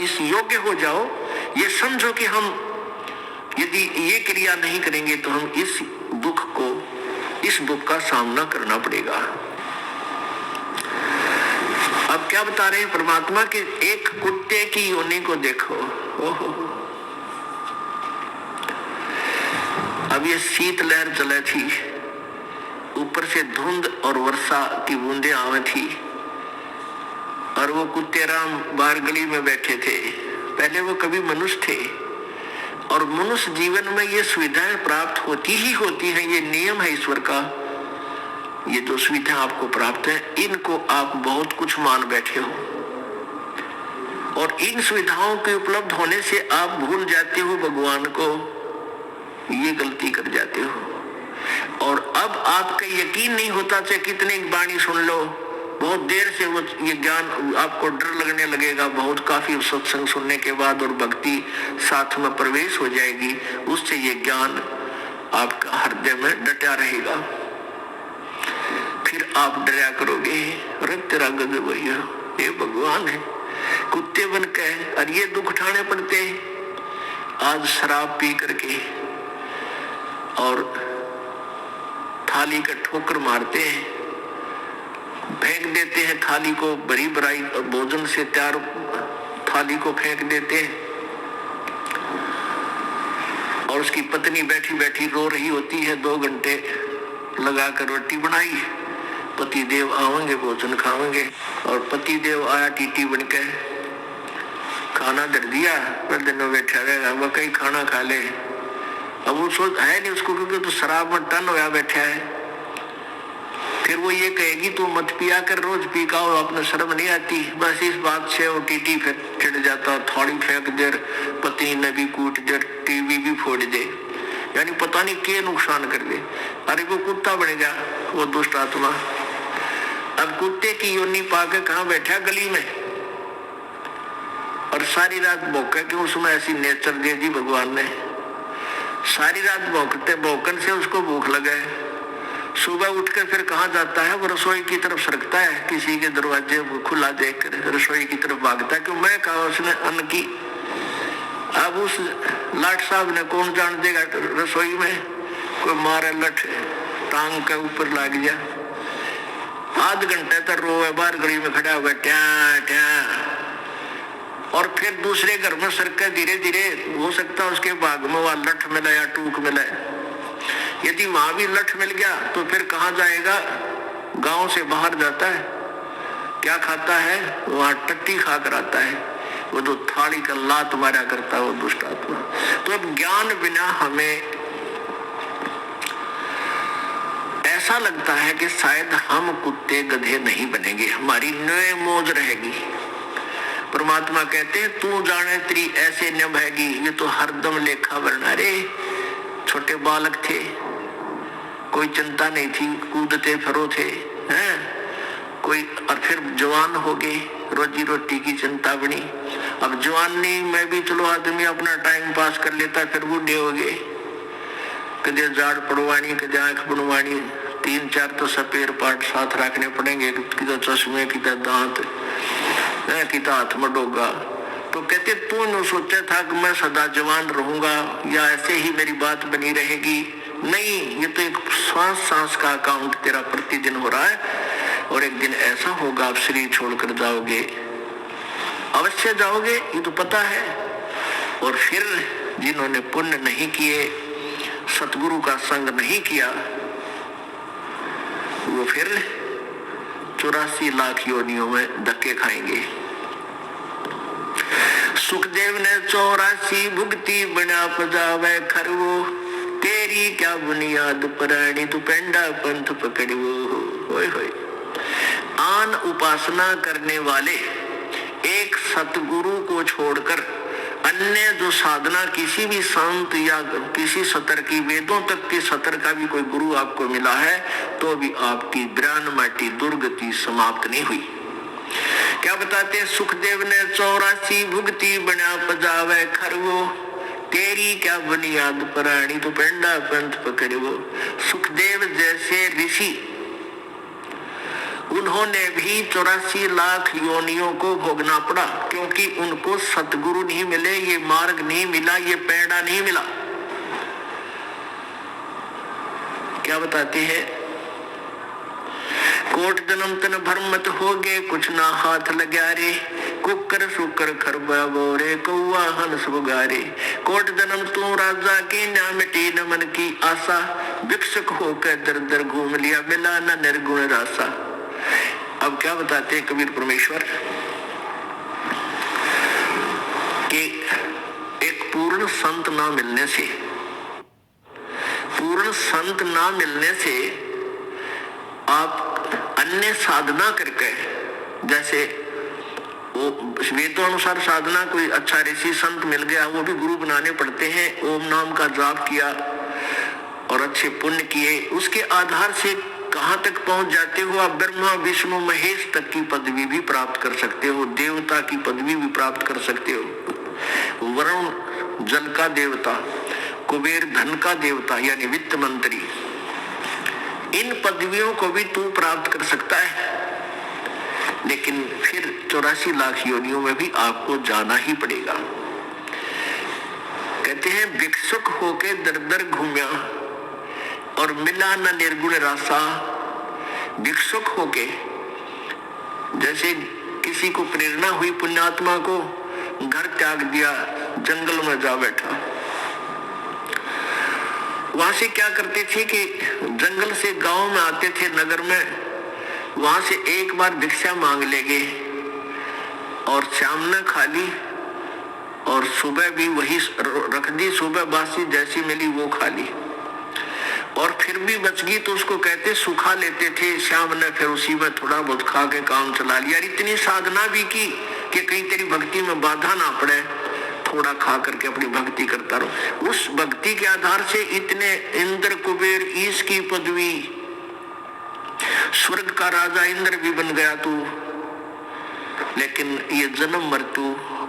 इस योग्य हो जाओ, ये समझो कि हम यदि ये क्रिया नहीं करेंगे तो हम इस दुख का सामना करना पड़ेगा। अब क्या बता रहे हैं परमात्मा के, एक कुत्ते की योनि को देखो। ओहो, अब ये शीतलहर चले थी, ऊपर से धुंध और वर्षा की बूंदें आवे थी, और वो कुत्ते राम बाहर गली में बैठे थे। पहले वो कभी मनुष्य थे, और मनुष्य जीवन में ये सुविधाएं प्राप्त होती ही होती हैं, ये नियम है ईश्वर का। ये जो सुविधा आपको प्राप्त है, इनको आप बहुत कुछ मान बैठे हो, और इन सुविधाओं के उपलब्ध होने से आप भूल जाते हो भगवान को, ये गलती कर जाते हो। और अब आपका यकीन नहीं होता, चाहे कितने वाणी सुन लो, बहुत देर से वो ये ज्ञान आपको डर लगने लगेगा, बहुत काफी सत्संग सुनने के बाद, और भक्ति साथ में प्रवेश हो जाएगी, उससे ये ज्ञान आपका हृदय में डटा रहेगा। फिर आप डरा करोगे, अरे तेरा गजब भैया, ये भगवान है, कुत्ते बन के, और ये दुख उठाने पड़ते हैं। आज शराब पी करके और थाली का ठोकर मारते हैं, फेंक देते हैं थाली को, बड़ी बड़ाई भोजन से तैयार थाली को फेंक देते हैं, और उसकी पत्नी बैठी बैठी रो रही होती है, 2 घंटे लगाकर रोटी बनाई, पति देव आवेंगे भोजन खावेंगे, और पति देव आया टीटी बन के, खाना धर दिया, पर दिन में बैठा रहेगा, वह कहीं खाना खा ले। अब वो सोच है नहीं उसको, क्योंकि तो शराब में टन होया बैठा है। फिर वो ये कहेगी तू मत पिया कर, रोज पी का हो, अपने शर्म नहीं आती। बस इस बात से वो टीटी फिर चिढ़ जाता, थोड़ी फेंक दे, पत्नी ने भी कूट दे, टीवी भी फोड़ दे, यानी पता नहीं क्या नुकसान कर दे। अरे वो कुत्ता बनेगा वो दुष्ट आत्मा। अब कुत्ते की योनि पाके कहाँ बैठा, गली में, और सारी रात भौंका, कि उसमें ऐसी नेचर दे दी भगवान ने। सारी रात भौंकते भौंकन से उसको भूख लगा है। सुबह उठकर फिर कहाँ जाता है, वो रसोई की तरफ सरकता है, किसी के दरवाजे खुला देखकर रसोई की तरफ भागता है, कि मैं कहा उसने अन्न की। अब उस लाट साहब ने कौन जान देगा, रसोई में कोई मारे लठ टांग के ऊपर लाग गया, आध घंटे तक रोए, बाहर गली में खड़ा हुआ ट्या ट्या, और फिर दूसरे घर में सरकर धीरे धीरे, हो सकता है उसके बाग में वहां लठ मिला या टूक मिला। यदि वहां भी लठ मिल गया तो फिर कहाँ जाएगा, गांव से बाहर जाता है, क्या खाता है, वहां टट्टी खा कर आता है, वो जो थाली का लात मारा करता है वो दुष्ट आत्मा। तो अब ज्ञान बिना हमें ऐसा लगता है कि शायद हम कुत्ते गधे नहीं बनेंगे, हमारी नए मौज रहेगी। परमात्मा कहते हैं तू जाने तेरी ऐसे निभाएगी, ये तो हरदम लेखा वरना रे। छोटे बालक थे, कोई चिंता नहीं थी, कूदते फिरो थे, हैं कोई, और फिर जवान हो गए, रोजी रोटी की चिंता बनी। अब जवानी में भी चलो आदमी अपना टाइम पास कर लेता, फिर बूढ़े हो गए, कदे जाड़ पड़वानी, कदे आंख बनवानी, 3-4 तो सपेर पार्ट साथ रखने पड़ेंगे, किधर चश्मे, किधर दांत, किधर हाथ में डोगा। तो कहते तू न सोचा था कि मैं सदा जवान रहूंगा या ऐसे ही मेरी बात बनी रहेगी, नहीं, ये तो एक सांस सांस का अकाउंट तेरा प्रतिदिन हो रहा है, और एक दिन ऐसा होगा आप शरीर छोड़कर जाओगे, अवश्य जाओगे, ये तो पता है। और फिर जिन्होंने पुण्य नहीं किए, सतगुरु का संग नहीं किया, वो फिर 84 लाख योनियों में धक्के खाएंगे। सुखदेव ने 84 भुगती बना पजावे खरवो, तेरी क्या बुनियाद प्राणी तू पेंडा पंथ पकड़वो। होय होय। आन उपासना करने वाले एक सतगुरु को छोड़कर अन्य जो साधना किसी भी संत या किसी सतर की, वेदों तक के सतर का भी कोई गुरु आपको मिला है, तो भी आपकी ब्राह्मटी दुर्गति समाप्त नहीं हुई। क्या बताते हैं, सुखदेव ने 84 भुगती बना पजावे खरवो, तेरी क्या बुनियाद प्राणी तो पेंडा पंथ पकड़वो। सुखदेव जैसे ऋषि उन्होंने भी 84 लाख योनियों को भोगना पड़ा, क्योंकि उनको सतगुरु नहीं मिले, ये मार्ग नहीं मिला, ये पैड़ा नहीं मिला। क्या बताते हैं? कोट जन्म तन भरमत हो गए, कुछ ना हाथ लग्या रे, कुकर सुकर खरबा बोरे, कौआ हंस बुगारे। कोट जन्म तू राजा की, ना मिटी न मन की आशा, भिक्षुक होकर दर दर घूम लिया, मिला न निर्गुण रासा। अब क्या बताते हैं कबीर परमेश्वर कि एक पूर्ण संत ना मिलने से, पूर्ण संत ना मिलने से आप अन्य साधना करके, जैसे वो वेदों अनुसार साधना, कोई अच्छा ऋषि संत मिल गया, वो भी गुरु बनाने पड़ते हैं, ओम नाम का जाप किया और अच्छे पुण्य किए, उसके आधार से कहां तक पहुंच जाते हो आप? ब्रह्मा विष्णु महेश तक की पदवी भी प्राप्त कर सकते हो, देवता की पदवी भी प्राप्त कर सकते हो। वरुण जल का देवता, कुबेर धन का देवता यानी वित्त मंत्री, इन पदवियों को भी तू प्राप्त कर सकता है। लेकिन फिर 84 लाख योनियों में भी आपको जाना ही पड़ेगा। कहते हैं भिक्षुक होके दर दर घूमिया और मिला न निर्गुण रासा। भिक्षुक होके, जैसे किसी को प्रेरणा हुई पुण्यात्मा को, घर त्याग दिया, जंगल में जा बैठा। वहां से क्या करते थे कि जंगल से गांव में आते थे, नगर में, वहां से एक बार भिक्षा मांग लेंगे और शाम ने खा ली और सुबह भी वही रख दी, सुबह बासी जैसी मिली वो खा ली, और फिर भी बच गई तो उसको कहते सुखा लेते थे। शाम ने फिर उसी में थोड़ा बहुत खा के काम चला लिया। इतनी साधना भी की कि कहीं तेरी भक्ति में बाधा ना पड़े, थोड़ा खा करके अपनी भक्ति करता रहो। उस भक्ति के आधार से इतने इंद्र कुबेर ईश की पदवी, स्वर्ग का राजा इंद्र भी बन गया तू। लेकिन ये जन्म मृत्यु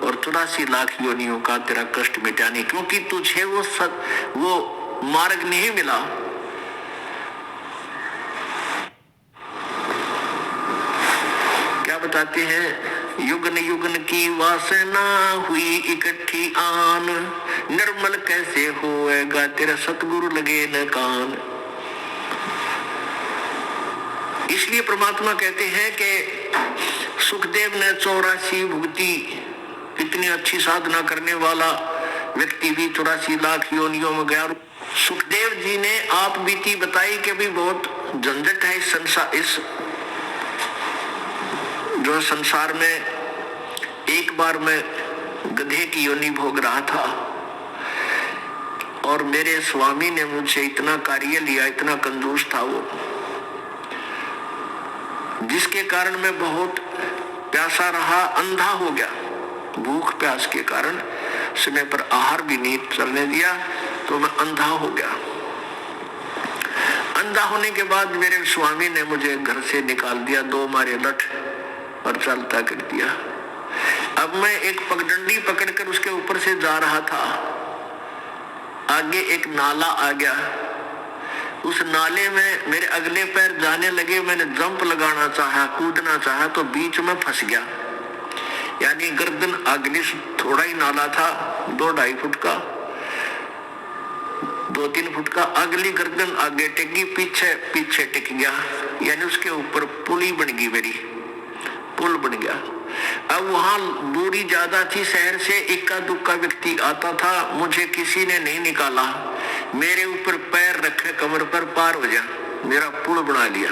और 84 लाख योनियों का तेरा कष्ट मिटा नहीं, क्योंकि तुझे वो मार्ग नहीं मिला। क्या बताते हैं? युगन युगन की वासना हुई इकट्ठी आन, निर्मल कैसे होएगा तेरा सतगुरु लगे न कान। इसलिए परमात्मा कहते हैं कि सुखदेव ने 84 भुगती। इतनी अच्छी साधना करने वाला व्यक्ति भी 84 लाख योनियों में गया। सुखदेव जी ने आप बीती बताई कि भी बहुत झंझट है इस संसार, इस जो संसार में। एक बार मैं गधे की योनि भोग रहा था और मेरे स्वामी ने मुझसे इतना कार्य लिया, इतना कंजूस था वो, जिसके कारण मैं बहुत प्यासा रहा, अंधा हो गया। भूख प्यास के कारण समय पर आहार भी नहीं चलने दिया तो मैं अंधा हो गया। अंधा होने के बाद मेरे स्वामी ने मुझे घर से निकाल दिया, 2 मारे लठ और चलता कर दिया। अब मैं एक पगडंडी पकड़कर उसके ऊपर से जा रहा था, आगे एक नाला आ गया, उस नाले में मेरे अगले पैर जाने लगे। मैंने जंप लगाना चाहा, कूदना चाहा तो बीच में फंस गया। यानी गर्दन अगली, थोड़ा ही नाला था, 2-2.5 फुट का, 2-3 फुट का। अगली गर्दन आगे टिकी, पीछे टिक गया। यानी उसके ऊपर पुली बन गई, मेरी पुल बन गया। अब वहां दूरी ज्यादा थी शहर से, इक्का दुक्का व्यक्ति आता था, मुझे किसी ने नहीं निकाला। मेरे ऊपर पैर रखे, कमर पर पार हो जा, मेरा पुल बना लिया।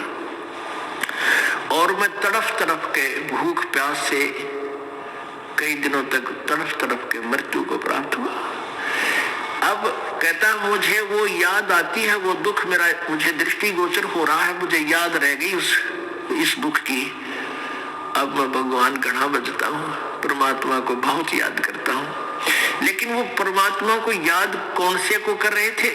और मैं तड़फ तड़फ के भूख प्यास से कई दिनों तक तड़फ के मृत्यु को प्राप्त हुआ। अब कहता मुझे वो याद आती है, वो दुख मेरा, मुझे दृष्टिगोचर हो रहा है, मुझे याद रह गई इस दुख की। अब मैं भगवान गणा बजता हूँ, परमात्मा को बहुत याद करता हूँ। लेकिन वो परमात्मा को याद कौन से को कर रहे थे?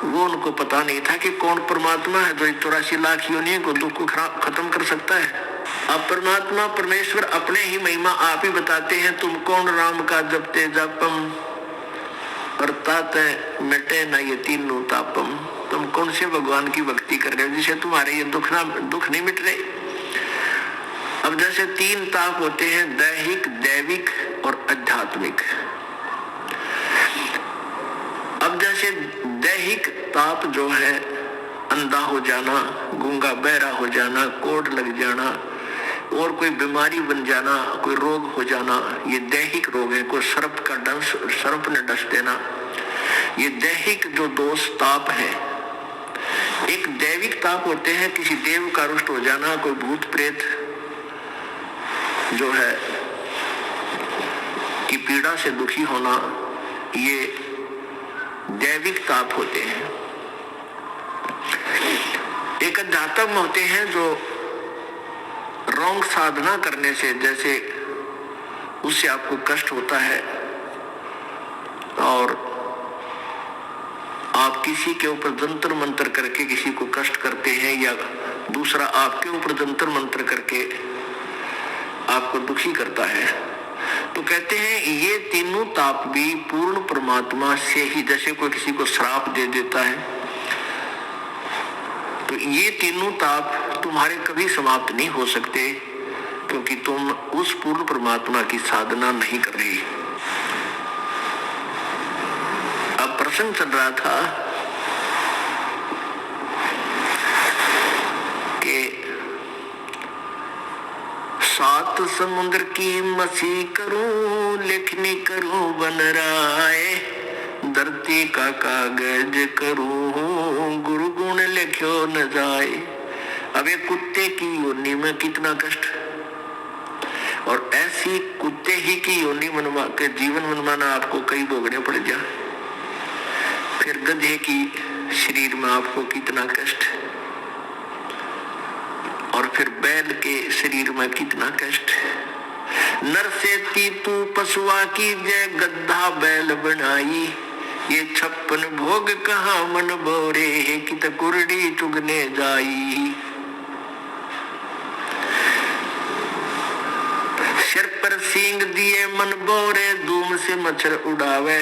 वो उनको पता नहीं था कि कौन परमात्मा है जो 84 लाख योनियों को दुख को खत्म कर सकता है। अब परमात्मा परमेश्वर अपने ही महिमा आप ही बताते हैं, तुम कौन राम का जपते जापम, और ताते मिटे न ये तीनों तापम। तुम कौन से भगवान की भक्ति कर रहे हो जिसे तुम्हारे ये दुख नहीं मिट रहे। अब जैसे 3 ताप होते हैं, दैहिक, दैविक और आध्यात्मिक। अब जैसे दैहिक ताप जो है, अंधा हो जाना, गूंगा बहरा हो जाना, कोढ़ लग जाना और कोई बीमारी बन जाना, कोई रोग हो जाना, ये दैहिक रोग है। कोई सर्प ने डस देना, ये दैहिक जो दोष ताप है। एक दैविक ताप होते हैं, किसी देव का रुष्ट हो जाना, कोई भूत प्रेत जो है की पीड़ा से दुखी होना, ये दैविक ताप होते हैं। एक आध्यात्म होते हैं जो रॉन्ग साधना करने से, जैसे उससे आपको कष्ट होता है और आप किसी के ऊपर जंतर मंत्र करके किसी को कष्ट करते हैं, या दूसरा आपके ऊपर जंतर मंत्र करके आपको दुखी करता है, तो कहते हैं ये तीनों ताप भी पूर्ण परमात्मा से ही, जैसे कोई किसी को श्राप दे देता है, तो ये तीनों ताप तुम्हारे कभी समाप्त नहीं हो सकते, क्योंकि तुम उस पूर्ण परमात्मा की साधना नहीं कर रही। अब प्रसंग चल रहा था कि 7 समुद्र की मसी करूं, लिखनी करूं बन राय, धरती का कागज करूं, गुरु गुण लिखो न जाए। अब एक कुत्ते की योनि में कितना कष्ट, और ऐसी कुत्ते ही की योनि मनवा के जीवन मनवाना आपको कई भोगने पड़ जाए। फिर गधे की शरीर में आपको कितना कष्ट, और फिर बैल के शरीर में कितना कष्ट। नर से तीतू पशुआ की जय, गद्दा बैल बनाई, ये 56 भोग कहाँ मन बोरे, कित कुरडी चुगने जाई। सिर पर सींग दिए मन बोरे, धूम से मच्छर उड़ावे,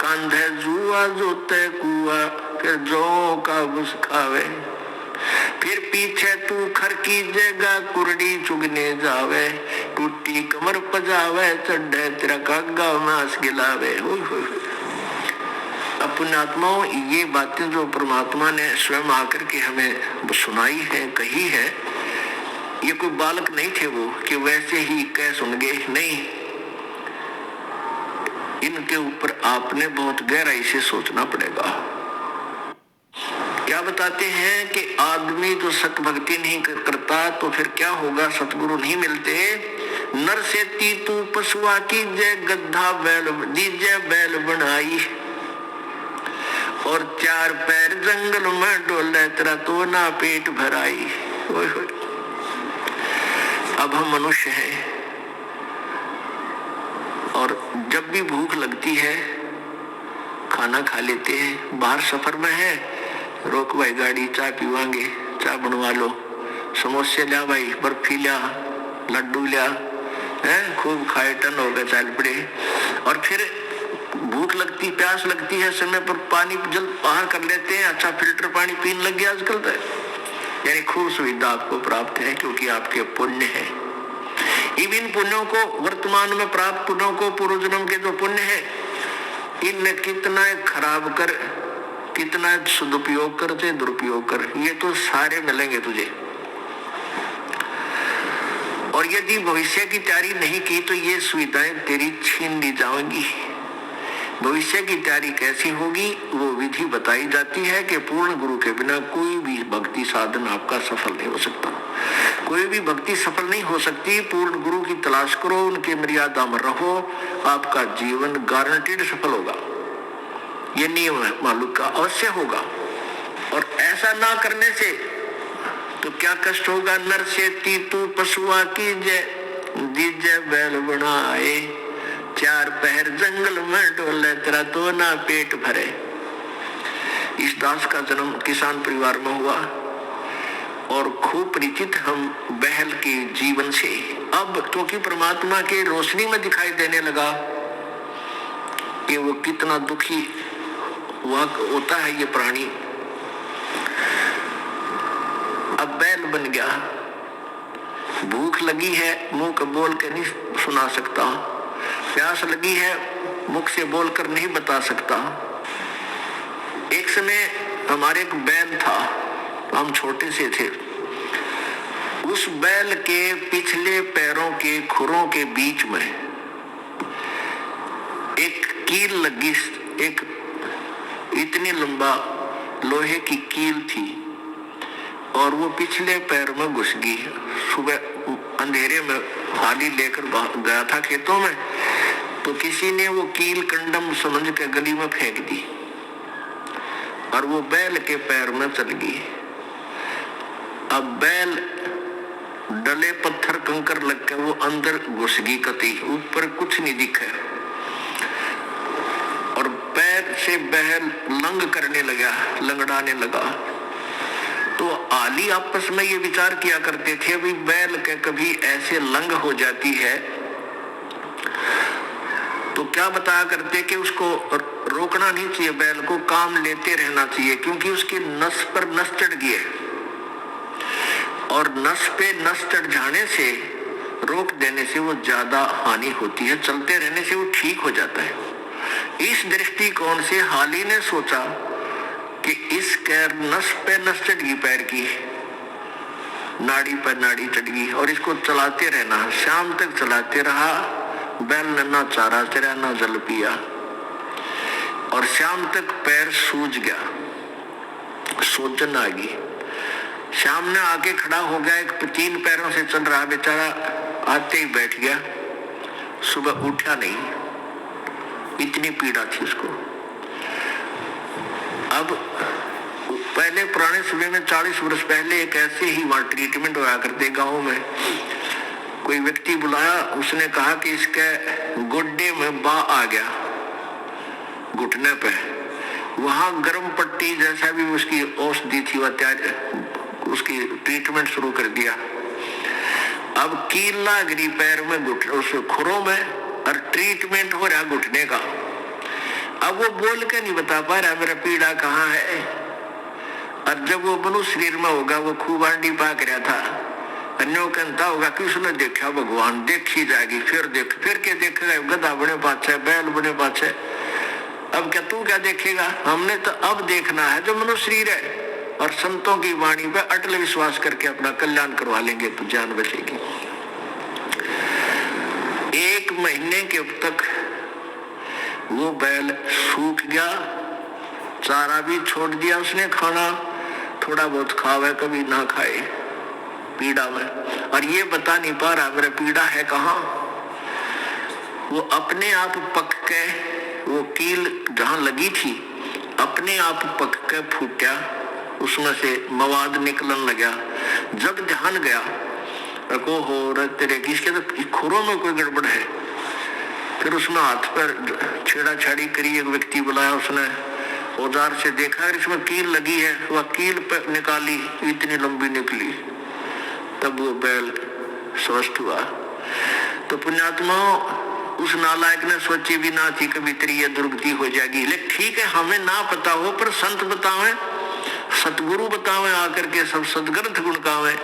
कांधे जुआ जोते कुआ, फिर जो का बुस खावे। फिर पीछे तू खर की जगह कुरडी चुगने जावे, टूटी कमर पजावे, चढ़े तेरा कागा मांस गिलावे। अपने आत्माओं, ये बातें जो परमात्मा ने स्वयं आकर के हमें सुनाई है, कही है, ये कोई बालक नहीं थे वो कि वैसे ही कह सुन गए, नहीं, इनके ऊपर आपने बहुत गहराई से सोचना पड़ेगा। क्या बताते हैं कि आदमी जो सत भक्ति नहीं करता तो फिर क्या होगा, सतगुरु नहीं मिलते। नर से तीतू पशुआ की जय, गद्दा बैल दीजे बैल बनाई, और 4 पैर जंगल में डोले, तेरा तो ना पेट भराई। अब हम मनुष्य हैं, और जब भी भूख लगती है खाना खा लेते हैं। बाहर सफर में है, रोक भाई गाड़ी, चाय पीवांगे, चाय बनवा लो, समोसे लिया भाई, बर्फी लिया, लड्डू लिया, है खूब खाए, टन हो गए, चल पड़े। और फिर भूख लगती, प्यास लगती है, समय पर पानी जल्द बाहर कर लेते हैं, अच्छा फिल्टर पानी पीने लग गया आजकल तो। यानी खूब सुविधा आपको प्राप्त है, क्योंकि आपके पुण्य है। इन पुण्यों को, वर्तमान में प्राप्त पुण्यों को, पूर्व जन्म के जो पुण्य है, इनने कितना खराब कर, कितना सदुपयोग कर, चाहे दुरुपयोग कर, ये तो सारे मिलेंगे तुझे। और यदि भविष्य की तैयारी नहीं की तो ये सुविधाएं तेरी छीन ली जाएंगी। भविष्य की तैयारी कैसी होगी, वो विधि बताई जाती है कि पूर्ण गुरु के बिना कोई भी भक्ति साधन आपका सफल नहीं हो सकता। कोई भी भक्ति सफल नहीं हो सकती। पूर्ण गुरु की तलाश करो, उनके मर्यादा में रहो, आपका जीवन गारंटीड सफल होगा। ये नियम है, मालूम का अवश्य होगा। और ऐसा ना करने से तो क्या कष्ट होगा। नर से तीतू पशुआ की जय, दीजे बैल बनाए, 4 पैर जंगल में डोले, तेरा तो ना पेट भरे। इस दास का जन्म किसान परिवार में हुआ और खूब परिचित हम बहल के जीवन से। अब क्योंकि परमात्मा के रोशनी में दिखाई देने लगा कि वो कितना दुखी हुआ होता है ये प्राणी, बन गया। भूख लगी है, मुंह को बोल के नहीं सुना सकता। प्यास लगी है, मुख से बोलकर नहीं बता सकता। एक समय हमारे एक बैल था, हम छोटे से थे। उस बैल के पिछले पैरों के खुरों के बीच में एक कील लगी, एक इतनी लंबा लोहे की कील थी और वो पिछले पैर में घुस गई। सुबह अंधेरे में हाली लेकर गया था खेतों में, तो किसी ने वो कील कंडम समझ के गली में फेंक दी और वो बैल के पैर में चल गई। अब बैल डले पत्थर कंकर लग के वो अंदर घुस गई, कती ऊपर कुछ नहीं दिखा और पैर से बैल लंग करने लगा, लंगड़ाने लगा। तो आली आपस में ये विचार किया करते थे, भाई बैल के कभी ऐसे लंग हो जाती है तो क्या बताया करते कि उसको रोकना नहीं चाहिए, बैल को काम लेते रहना चाहिए, क्योंकि उसकी नस पर नस चढ़ गई है और नस पे नस चढ़ जाने से, रोक देने से वो ज्यादा हानि होती है, चलते रहने से वो ठीक हो जाता है। इस दृष्टिकोण से हाली ने सोचा कि इसके नस पे नस चढ़ गई, पैर की नाड़ी पर नाड़ी चढ़ गई और इसको चलाते रहना। शाम तक चलाते रहा, बैल ने ना चारा चरा ना जल पिया और शाम तक पैर सूज गया, सोजन आ गई। शाम ने आके खड़ा हो गया, एक 3 पैरों से चल रहा बेचारा, आते ही बैठ गया, सुबह उठा नहीं, इतनी पीड़ा थी उसको। अब पहले पुराने समय में 40 वर्ष पहले एक ऐसे ही वहां ट्रीटमेंट होया करते गाँव में। कोई व्यक्ति बुलाया, उसने कहा कि इसके गोड्डे में बा आ गया घुटने पे, वहां गर्म पट्टी जैसा भी उसकी औषधि थी वह तैयार, उसकी ट्रीटमेंट शुरू कर दिया। अब कीला गिरी पैर में, उस खुरों में और ट्रीटमेंट हो रहा घुटने का। अब वो बोल के नहीं बता पा रहा मेरा पीड़ा कहाँ है, और जब वो मनुष्य शरीर में होगा वो खूब आंडी पाक रहा था, अन्यों कहता होगा कि उसने देखा भगवान, देखी जाएगी, फिर देख, फिर क्या देखेगा, गधा बने पाछे, बैल बने पाछे। अब क्या तू क्या देखेगा, हमने तो अब देखना है जो मनुष्य शरीर है, और संतों की वाणी पे अटल विश्वास करके अपना कल्याण करवा लेंगे तो जान बचेगी। 1 महीने के तक वो बैल सूख गया, चारा भी छोड़ दिया उसने, खाना थोड़ा बहुत खावे कभी ना खाए, पीड़ा में, और ये बता नहीं पा रहा मेरा पीड़ा है कहाँ। वो अपने आप पक के, वो कील जहां लगी थी अपने आप पक के फूटा, उसमें से मवाद निकलने लगा। जब ध्यान गया को हो तेरे किसके तो खुरों में कोई गड़बड़ है। फिर उसमें हाथ पर छेड़ा छाड़ी करी, एक व्यक्ति बुलाया, उसने औजार से देखा इसमें कील लगी है, वह कील पे निकाली, इतनी लंबी निकली, तब वो बैल स्वस्थ हुआ। तो पुण्यात्मा उस नालायक ने सोची भी ना थी कभी तेरी ये दुर्गति हो जाएगी। लेकिन ठीक है, हमें ना पता हो पर संत बतावे, सतगुरु बतावे आकर के, सब सदग्रंथ गुण गावे,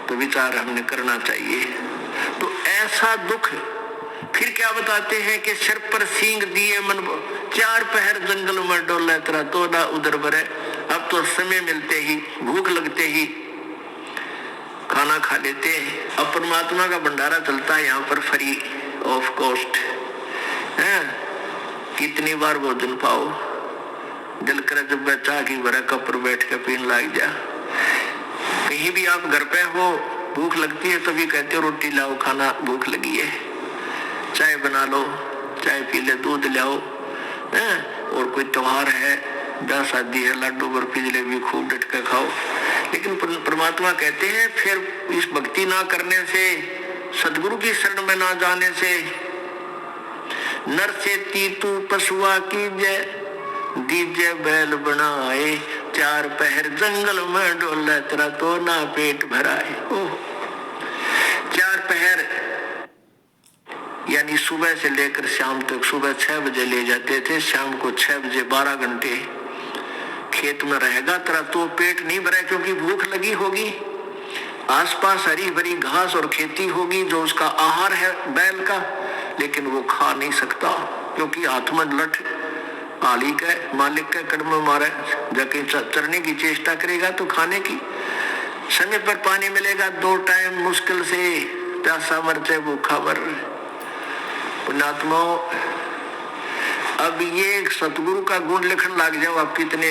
तो विचार हमने करना चाहिए। तो ऐसा दुख फिर क्या बताते हैं कि सिर पर सींग दिए मन 4 पहर जंगल में डोला तेरा तो ना उधर भरे। अब तो समय मिलते ही, भूख लगते ही खाना खा लेते हैं। अब परमात्मा का भंडारा चलता है यहाँ पर फ्री ऑफ कॉस्ट है, कितनी बार भोजन पाओ, दिल करे जब बच्चा की बड़ा कप पर बैठ के पीने लग जा। कहीं भी आप घर पे हो, भूख लगती है तभी कहते हो रोटी लाओ, खाना भूख लगी है, चाय बना लो, चाय पी ले, दूध लाओ, और कोई त्योहार है, ब्याह शादी है, लड्डू बर्फी जलेबी खूब डट के खाओ। लेकिन परमात्मा कहते हैं फिर इस भक्ति ना करने से, सदगुरु की शरण में ना जाने से, नर से तीतू पशुआ की जय दीजे बैल बनाए, 4 पहर जंगल में डोला तेरा तो ना पेट भराए। ओह, 4 पहर यानी सुबह से लेकर शाम तक, सुबह 6 बजे ले जाते थे, शाम को 6 बजे 12 घंटे खेत में रहेगा तेरा तो पेट नहीं भरा, क्योंकि भूख लगी होगी। आसपास हरी भरी घास और खेती होगी जो उसका आहार है बैल का, लेकिन वो खा नहीं सकता क्योंकि हाथ में लठ आली का मालिक का कदम मारे, जाके चरने की चेष्टा करेगा तो खाने की। समय पर पानी मिलेगा 2 टाइम मुश्किल से, प्यासा मर चाहे भूखा मर। पुण्यात्माओं, अब ये सतगुरु का गुण लिखने लग जाओ आप कितने।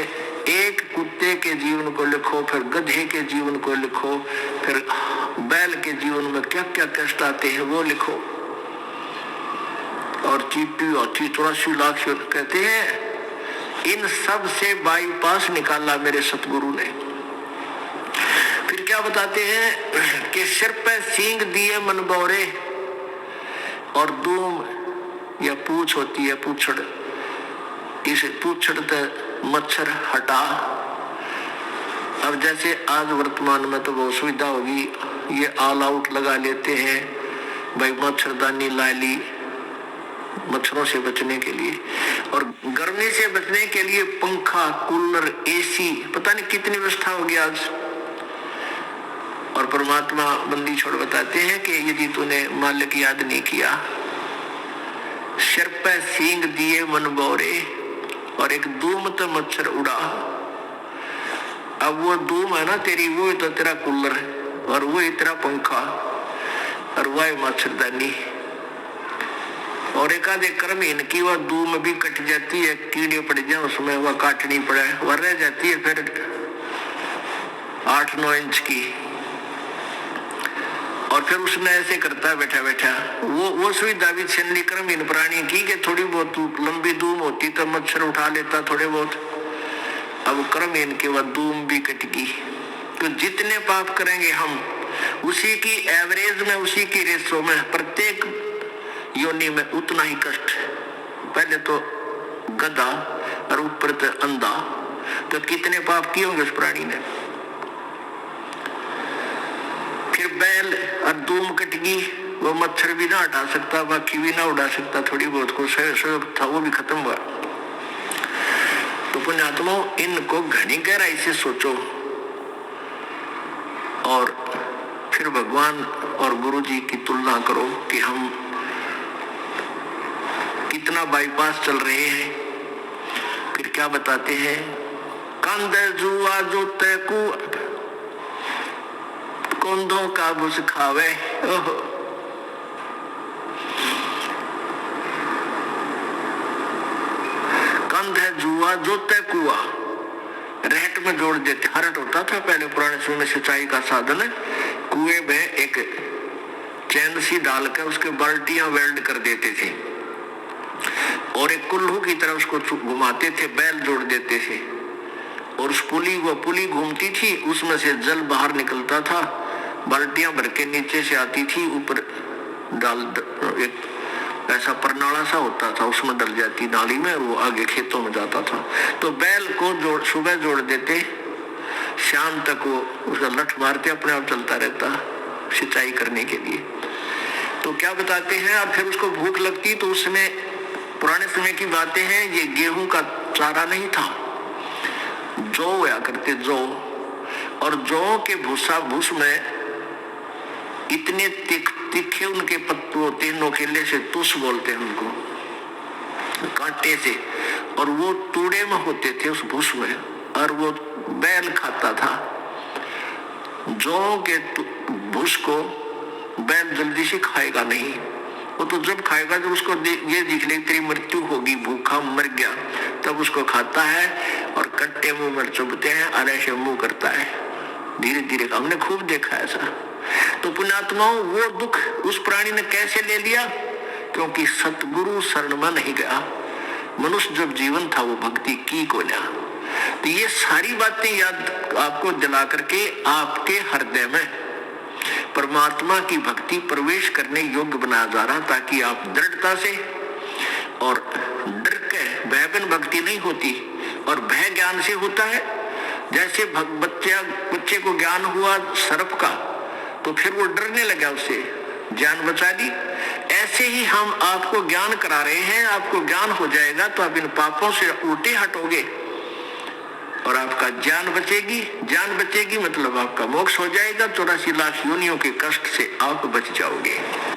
एक कुत्ते के जीवन को लिखो, फिर गधे के जीवन को लिखो, फिर बैल के जीवन में क्या क्या कष्ट आते हैं वो लिखो। और चीटी हाथी 84 लाख कहते हैं, इन सब से बाईपास निकाला मेरे सतगुरु ने। फिर क्या बताते हैं कि सिर पे सींग दिए मन बौरे, और दूम या पूछ होती है पूछड़, इस पूछड़ से मच्छर हटा। अब जैसे आज वर्तमान में तो बहुत सुविधा होगी, ये ऑल आउट लगा लेते हैं भाई, मच्छरदानी ला ली मच्छरों से बचने के लिए, और गर्मी से बचने के लिए पंखा, कूलर, एसी, पता नहीं कितनी व्यवस्था होगी आज। और परमात्मा बंदी छोड़ बताते हैं कि यदि तूने मालिक याद नहीं किया, सिर पे सींग दिए मन बौरे, और एक धूम तो मच्छर उड़ा। अब वो धूम है ना तेरी, वो तो तेरा कूलर है, और वो तेरा पंखा, और वह मच्छरदानी। और एक आधे कर्म इनकी वह धूम भी कट जाती है, कीड़े पड़ जाए उसमें, वह काटनी पड़े, वह रह जाती है फिर 8-9 इंच की। और फिर उसने ऐसे करता है बैठा बैठा, वो सुविधा भी छीन ली कर्महीन प्राणी की, कि थोड़ी बहुत लंबी धूम होती तो मच्छर उठा लेता थोड़े बहुत। अब कर्महीन के बाद धूम भी कट गई। तो जितने पाप करेंगे हम, उसी की एवरेज में, उसी की रेशो में, प्रत्येक योनि में उतना ही कष्ट। पहले तो गधा और ऊपर तो अंधा, तो कितने पाप किए होंगे उस प्राणी ने। फिर बैल और धूम कट गई, वो मच्छर भी ना हटा सकता, बाकी भी ना उड़ा सकता, थोड़ी बहुत को सहयोग था वो भी खत्म हुआ। तो पुण्यात्माओं, इनको घनी गहराई से सोचो और फिर भगवान और गुरु जी की तुलना करो कि हम कितना बाईपास चल रहे हैं। फिर क्या बताते हैं, कंध जुआ जो तैकू कंधों का बुझ खावे। कंध है जुआ जो तैकुआ, रहट में जोड़ देते। हरट होता था पहले पुराने समय में सिंचाई का साधन है, कुएं में एक चैन सी डाल कर उसके बाल्टियां वेल्ड कर देते थे, और एक कुल्लू की तरह उसको घुमाते थे, बैल जोड़ देते थे, और उस पुली घूमती थी, उसमें से जल बाहर निकलता था, बाल्टियां भर के नीचे से आती थी, ऊपर डाल एक ऐसा परनाला सा होता था, उसमें डल जाती नाली में, और वो आगे खेतों में जाता था। तो बैल को सुबह जोड़ देते, शाम तक वो उसका लठ मारते, अपने आप चलता रहता सिंचाई करने के लिए। तो क्या बताते हैं, अब फिर उसको भूख लगती तो उसमें, पुराने समय की बातें हैं, ये गेहूं का चारा नहीं था, जौ होया करते जौ, और जौ के भूस में इतने तीखे उनके पत्ते होते हैं, नोकेले से तुस बोलते हैं उनको, कांटे से, और वो तूड़े में होते थे उस भूस में, और वो बैल खाता था। जौ के भूस को बैल जल्दी से खाएगा नहीं, वो तो जब खाएगा जब उसको ये दिख ले तेरी मृत्यु होगी, भूखा मर गया, तब उसको खाता है, और कट्टे मुंह में चुभते हैं, और ऐसे मुंह करता है धीरे धीरे। हमने खूब देखा ऐसा। तो पुण्यात्माओं, वो दुख उस प्राणी ने कैसे ले लिया? क्योंकि सतगुरु शरण में नहीं गया। मनुष्य जब जीवन था वो भक्ति की को ना। तो ये सारी बातें याद आपको दिला करके आपके हृदय में परमात्मा की भक्ति प्रवेश करने योग्य बनाया जा रहा, ताकि आप दृढ़ता से, और डर के भय बिन भक्ति नहीं होती, और भय ज्ञान से होता है। जैसे बच्चे को ज्ञान हुआ सर्प का, तो फिर वो डरने लगा, उससे जान बचा दी। ऐसे ही हम आपको ज्ञान करा रहे हैं, आपको ज्ञान हो जाएगा तो आप इन पापों से उल्टे हटोगे। और आपका जान बचेगी। जान बचेगी मतलब आपका मोक्ष हो जाएगा, 84 लाख योनियों के कष्ट से आप बच जाओगे।